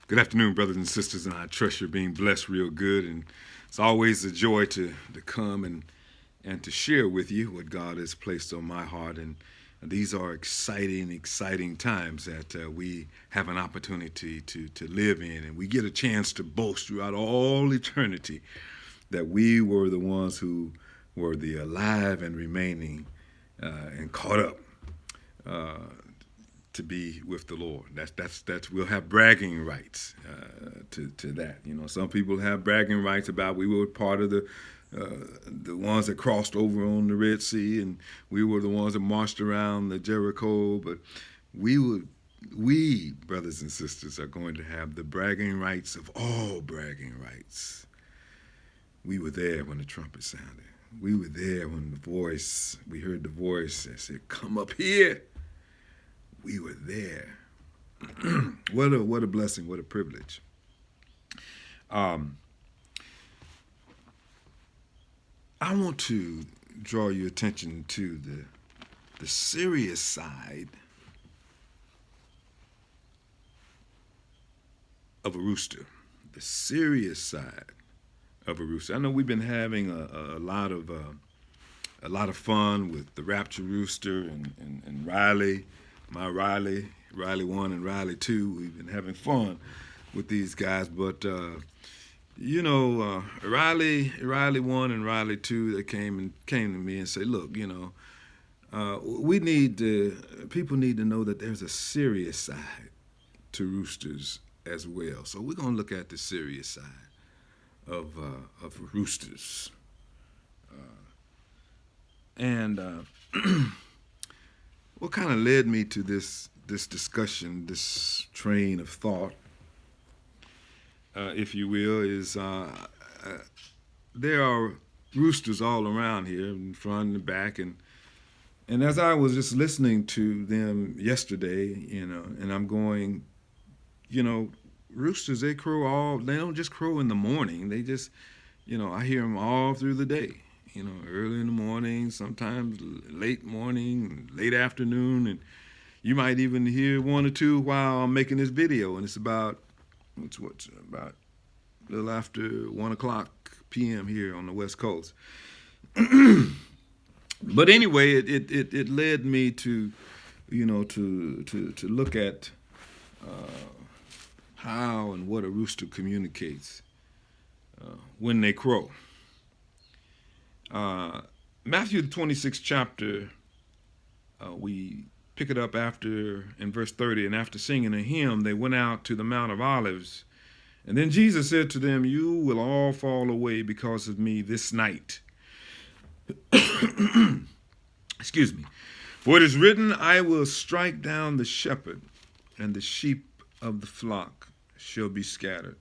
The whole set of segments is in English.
Good afternoon, brothers and sisters, and I trust you're being blessed real good. And it's always a joy to come and to share with you what God has placed on my heart. And these are exciting times that we have an opportunity to live in. And we get a chance to boast throughout all eternity that we were the ones who were the alive and remaining and caught up. Uh, to be with the Lord. That's we'll have bragging rights to that. You know, some people have bragging rights about we were part of the ones that crossed over on the Red Sea, and we were the ones that marched around the Jericho. But we brothers and sisters are going to have the bragging rights of all bragging rights. We were there when the trumpet sounded. We were there when we heard the voice that said, "Come up here." We were there. What a blessing, what a privilege. I want to draw your attention to the serious side of a rooster. The serious side of a rooster. I know we've been having a lot of fun with the Rapture Rooster and Riley. My Riley 1 and Riley 2, we've been having fun with these guys. But, Riley 1 and Riley 2, they came to me and said, look, people need to know that there's a serious side to roosters as well. So we're going to look at the serious side of roosters. And what kind of led me to this discussion, this train of thought, if you will, is there are roosters all around here, in front and back, and as I was just listening to them yesterday, and I'm going, roosters, they don't just crow in the morning. They just, I hear them all through the day. Early in the morning, sometimes late morning, late afternoon, and you might even hear one or two while I'm making this video, and it's about a little after 1:00 p.m. here on the West Coast. But anyway, it led me to look at how and what a rooster communicates when they crow. Matthew the 26th chapter, we pick it up in verse 30, and after singing a hymn, they went out to the Mount of Olives. And then Jesus said to them, "You will all fall away because of me this night." Excuse me. For it is written, "I will strike down the shepherd, and the sheep of the flock shall be scattered.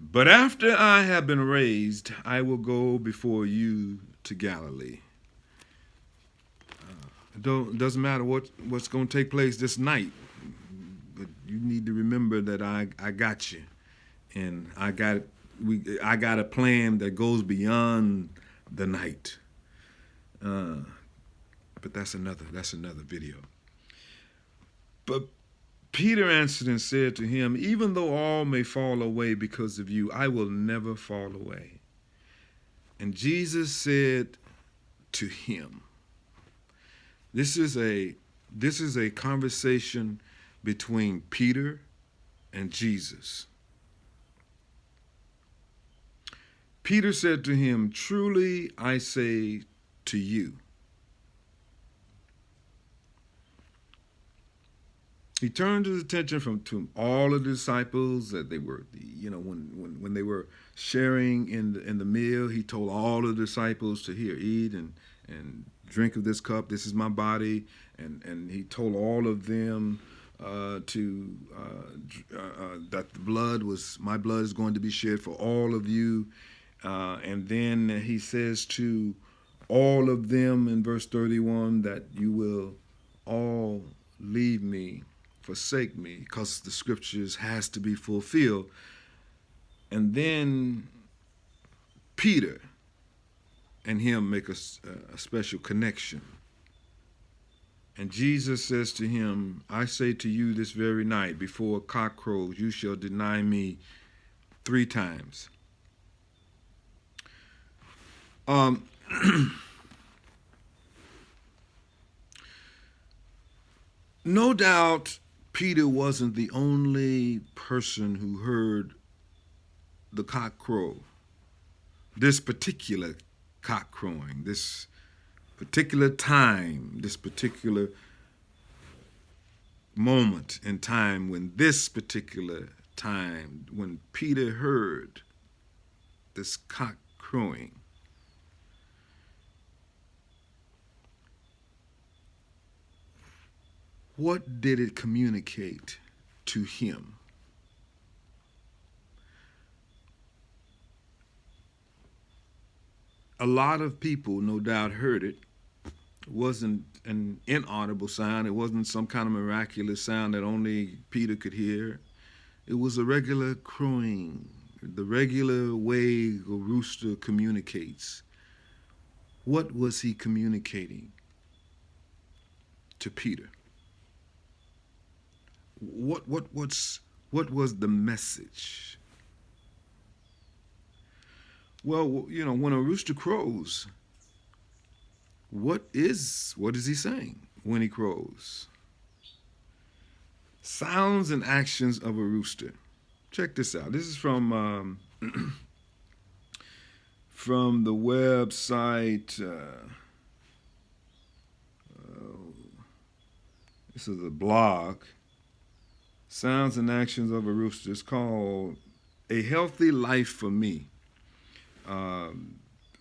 But after I have been raised, I will go before you to Galilee." It doesn't matter what's going to take place this night, but you need to remember that I got you, and I got a plan that goes beyond the night. But that's another video. But Peter answered and said to him, "Even though all may fall away because of you, I will never fall away." And Jesus said to him, this is a conversation between Peter and Jesus. Peter said to him, "Truly I say to you." He turned his attention to all of the disciples that they were, when they were sharing in the meal, he told all of the disciples to eat and drink of this cup. This is my body, and he told all of them that my blood is going to be shed for all of you, and then he says to all of them in verse 31 that you will all leave me, forsake me, because the scriptures has to be fulfilled. And then Peter and him make a special connection. And Jesus says to him, I say to you this very night, before a cock crows, you shall deny me 3 times. No doubt Peter wasn't the only person who heard the cock crow. This particular cock crowing, this particular time, this particular moment in time, when Peter heard this cock crowing, what did it communicate to him? A lot of people, no doubt, heard it. It wasn't an inaudible sound. It wasn't some kind of miraculous sound that only Peter could hear. It was a regular crowing, the regular way a rooster communicates. What was he communicating to Peter? What was the message? Well, when a rooster crows, what is he saying when he crows? Sounds and actions of a rooster. Check this out. This is from from the website. This is a blog. Sounds and actions of a rooster. It's called A Healthy Life for Me. The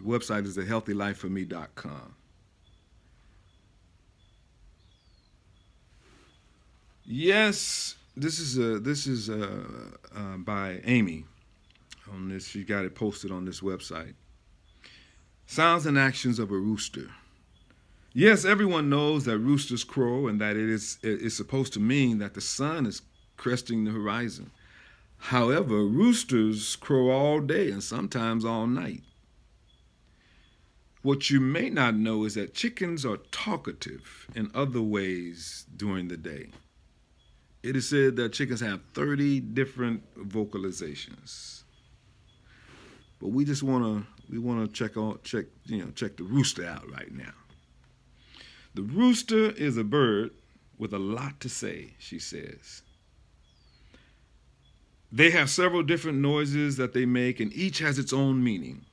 website is ahealthylifeforme.com. Yes, this is by Amy. On this, she got it posted on this website. Sounds and actions of a rooster. Yes, everyone knows that roosters crow and that it's supposed to mean that the sun is cresting the horizon. However, roosters crow all day and sometimes all night. What you may not know is that chickens are talkative in other ways during the day. It is said that chickens have 30 different vocalizations. But we just want to check the rooster out right now. The rooster is a bird with a lot to say, she says. They have several different noises that they make, and each has its own meaning.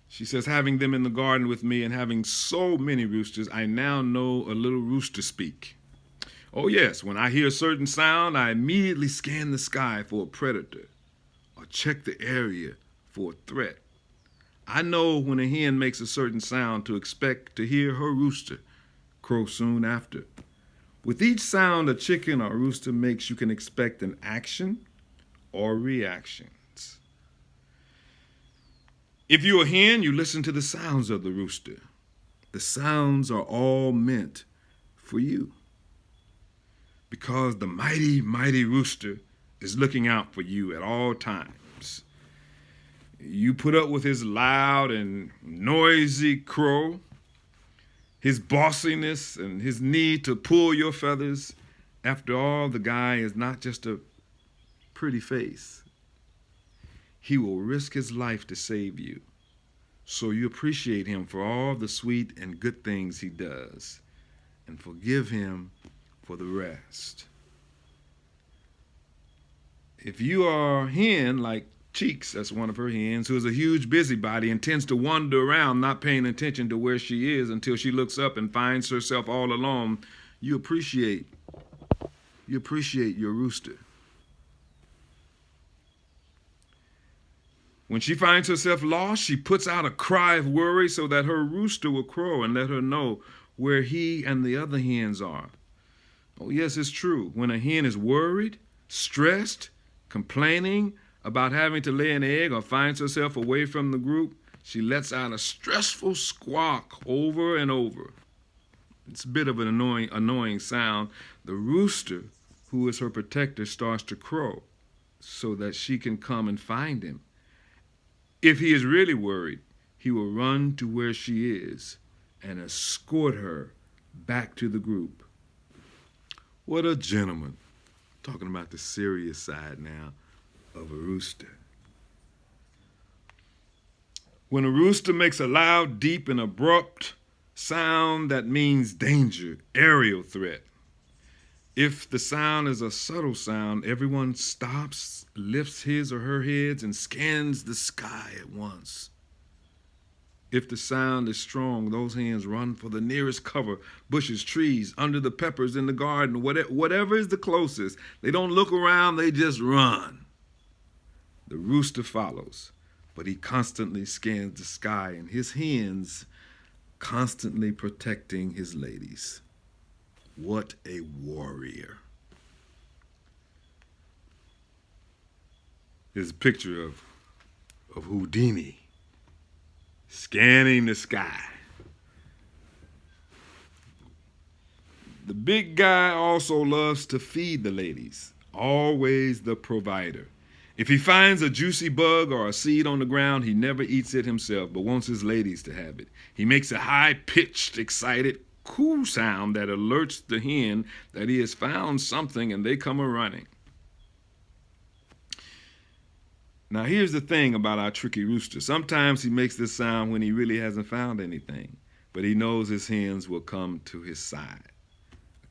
She says, having them in the garden with me and having so many roosters, I now know a little rooster speak. Oh yes, when I hear a certain sound, I immediately scan the sky for a predator or check the area for a threat. I know when a hen makes a certain sound to expect to hear her rooster crow soon after. With each sound a chicken or rooster makes, you can expect an action or reactions. If you're a hen, you listen to the sounds of the rooster. The sounds are all meant for you, because the mighty, mighty rooster is looking out for you at all times. You put up with his loud and noisy crow, his bossiness, and his need to pull your feathers. After all, the guy is not just a pretty face. He will risk his life to save you. So you appreciate him for all the sweet and good things he does, and forgive him for the rest. If you are a hen like Cheeks, that's one of her hens, who is a huge busybody and tends to wander around not paying attention to where she is until she looks up and finds herself all alone, you appreciate your rooster. When she finds herself lost, she puts out a cry of worry so that her rooster will crow and let her know where he and the other hens are. Oh yes, it's true. When a hen is worried, stressed, complaining about having to lay an egg or finds herself away from the group, she lets out a stressful squawk over and over. It's a bit of an annoying sound. The rooster, who is her protector, starts to crow so that she can come and find him. If he is really worried, he will run to where she is and escort her back to the group. What a gentleman. Talking about the serious side now of a rooster. When a rooster makes a loud, deep, and abrupt sound, that means danger, aerial threat. If the sound is a subtle sound, everyone stops, lifts his or her heads, and scans the sky at once. If the sound is strong, those hens run for the nearest cover, bushes, trees, under the peppers in the garden, whatever is the closest. They don't look around, they just run. The rooster follows, but he constantly scans the sky, and his hens constantly protecting his ladies. What a warrior. Here's a picture of Houdini scanning the sky. The big guy also loves to feed the ladies, always the provider. If he finds a juicy bug or a seed on the ground, he never eats it himself, but wants his ladies to have it. He makes a high-pitched, excited, cool sound that alerts the hen that he has found something, and they come a-running. Now here's the thing about our tricky rooster. Sometimes he makes this sound when he really hasn't found anything, but he knows his hens will come to his side.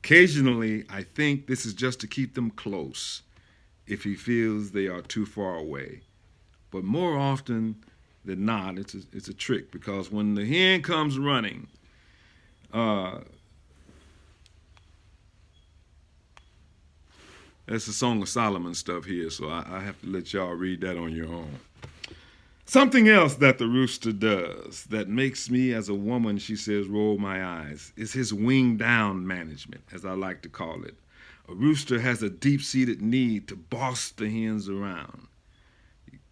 Occasionally, I think this is just to keep them close if he feels they are too far away. But more often than not, it's a trick, because when the hen comes running, that's the Song of Solomon stuff here, so I have to let y'all read that on your own. Something else that the rooster does that makes me, as a woman, she says, roll my eyes, is his wing down management, as I like to call it. A rooster has a deep-seated need to boss the hens around.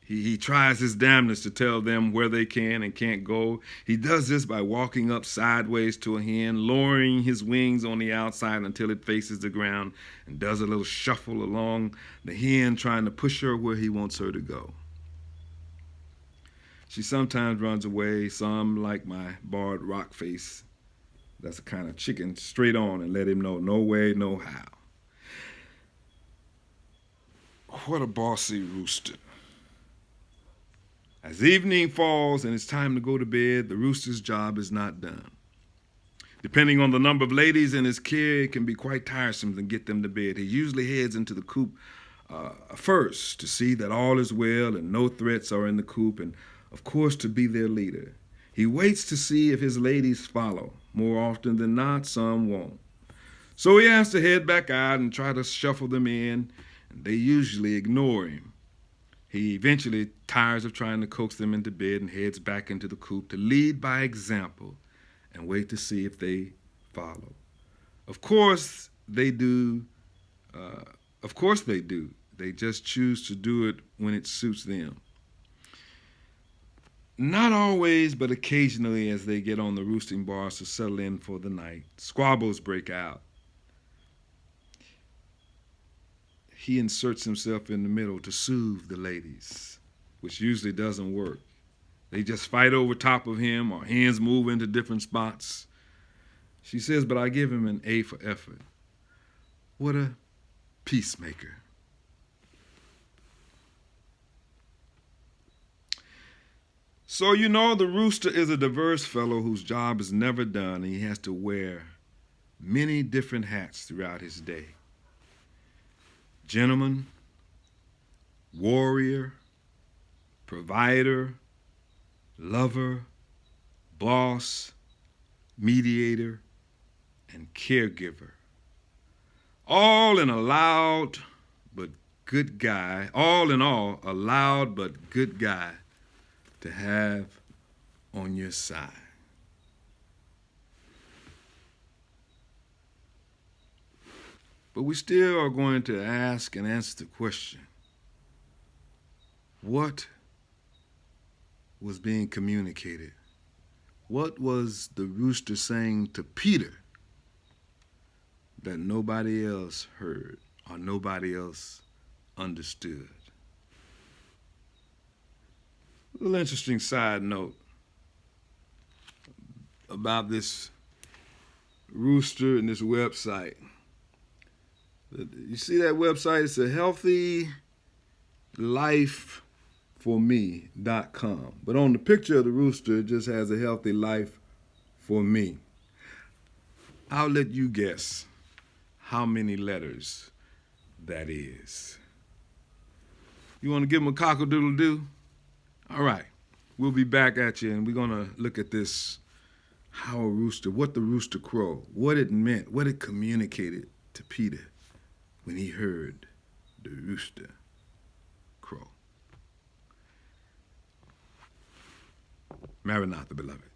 He tries his damnedest to tell them where they can and can't go. He does this by walking up sideways to a hen, lowering his wings on the outside until it faces the ground, and does a little shuffle along the hen, trying to push her where he wants her to go. She sometimes runs away, some like my barred rock face. That's a kind of chicken, straight on and let him know, no way, no how. What a bossy rooster. As evening falls and it's time to go to bed, the rooster's job is not done. Depending on the number of ladies in his care, it can be quite tiresome to get them to bed. He usually heads into the coop first to see that all is well and no threats are in the coop, and of course to be their leader. He waits to see if his ladies follow. More often than not, some won't. So he has to head back out and try to shuffle them in, and they usually ignore him. He eventually tires of trying to coax them into bed and heads back into the coop to lead by example and wait to see if they follow. Of course they do. They just choose to do it when it suits them. Not always, but occasionally, as they get on the roosting bars to settle in for the night, squabbles break out. He inserts himself in the middle to soothe the ladies, which usually doesn't work. They just fight over top of him, or hens move into different spots. She says, but I give him an A for effort. What a peacemaker. So you know, the rooster is a diverse fellow whose job is never done, and he has to wear many different hats throughout his day. Gentleman, warrior, provider, lover, boss, mediator, and caregiver. All in a loud but good guy, all in all, a loud but good guy to have on your side. But we still are going to ask and answer the question, what was being communicated? What was the rooster saying to Peter that nobody else heard or nobody else understood? A little interesting side note about this Rooster and this website. You see that website? It's a healthylifeforme.com. But on the picture of the rooster, it just has a healthy life for me. I'll let you guess how many letters that is. You want to give them a cock-a-doodle-doo? All right. We'll be back at you, and we're going to look at this, how a rooster, what the rooster crow, what it meant, what it communicated to Peter when he heard the rooster crow. Maranatha, beloved.